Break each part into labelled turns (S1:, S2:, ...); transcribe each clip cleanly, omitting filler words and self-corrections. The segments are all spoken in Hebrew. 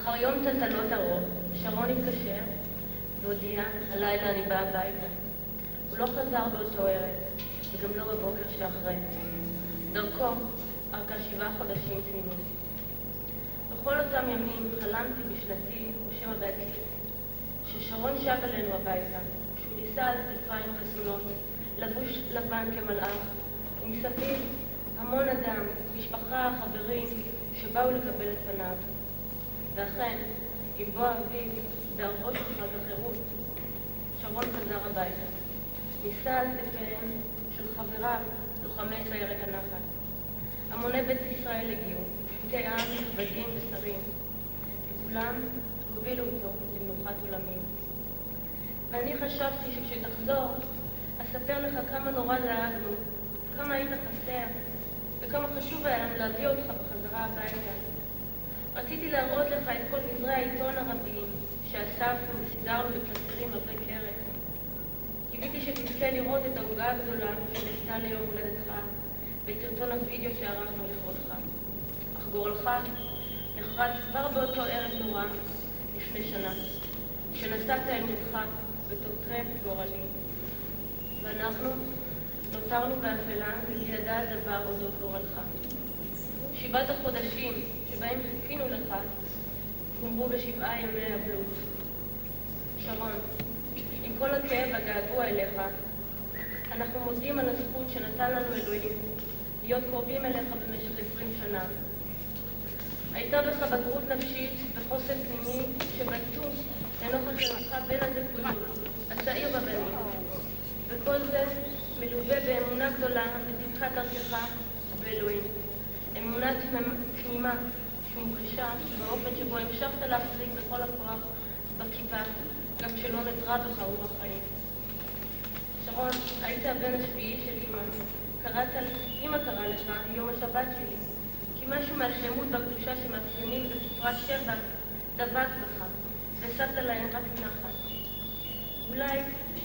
S1: אחר יום טלטלות ארוך, שרון התקשר והודיע, הלילה אני באה הביתה. הוא לא חזר באותו ערב, וגם לא בבוקר שאחרי. דרכו ארכה 7 חודשים תמימות. בכל אותם ימים חלמתי בשנתי ושם הבעתית, ששרון שב אלינו הביתה, כשהוא ניסה על כתפיים חסונות, לבוש לבן כמלאך, ומסביב המון אדם, משפחה, חברים, שבאו לקבל את פניו. ואכן, עם בוא אביב, בערבו של חג החירות, שרון חזר הביתה. ניסה על כתפיהם של חבריו, לוחמי סיירת הנחל. המוני בית ישראל הגיעו, פשוטי עם, נכבדים ושרים, וכולם הובילו אותו למנוחת עולמים. ואני חשבתי שכשתחזור, אספר לך כמה נורא דאגנו, כמה היית חסר, וכמה חשוב היה לנו להביא אותך בחזרה הביתה. רציתי להראות לך את כל גזרי העיתון הרבים שאספנו וסידרנו בקלסרים עבי כרס. קיוויתי שתזכה לראות את העוגה הגדולה שנעשתה ליום הולדתך ואת סרטון הוידאו שערכנו לכבודך. אך גורלך נחרץ כבר באותו ערב נורא לפני שנה, כשנסעת אל מותך ותותרם גורלי. ואנחנו נותרנו באפלה מבלי לדעת דבר אודות גורלך. 7 החודשים שבהם חיכינו לך גומרו ב7 ימי אבלות. שרון, עם כל הכאב והגעגוע אליך, אנחנו מודים על הזכות שנתן לנו אלוהים להיות קרובים אליך במשך 20 שנה. הייתה בך בגרות נפשית וחוסן פנימי שבטו לנוכח היותך בן הזכויות, הצעיר בבנים. וכל זה מלווה באמונה גדולה בצדקת דרכך באלוהים. אמונה תמימה שהומחשה באופן שבו המשכת להחזיק בכל הכוח בכיפה, גם כשלא נזרה בך רוח חיים. שרון, היית הבן השביעי של אמא קראה לך יום השבת שלי, כי משהו מהשלמות והקדושה שמאפיינים בספרת שבע דבק בך, והשגת להם רק נחת. אולי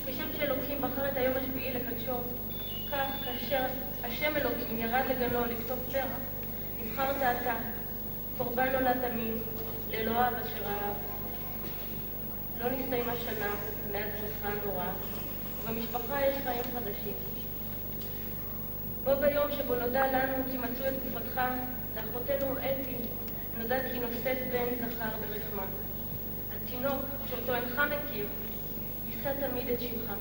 S1: כשם שאלוקים בחר את היום השביעי לקדשו, כך כאשר השם אלוקים ירד לגנו לכתוב פרח, נבחרת אתה, קורבן עולת תמיד, לאלוהיו אשר אהב. לא נסתיימה שנה מאז מותך הנורא, ובמשפחה יש חיים חדשים. בו ביום שבו נודע לנו כי מצאו את גופתך, לאחותנו אתי נודע כי נושאת בן זכר ברחמה. התינוק שאותו אינך מכיר, יישא תמיד את שמך.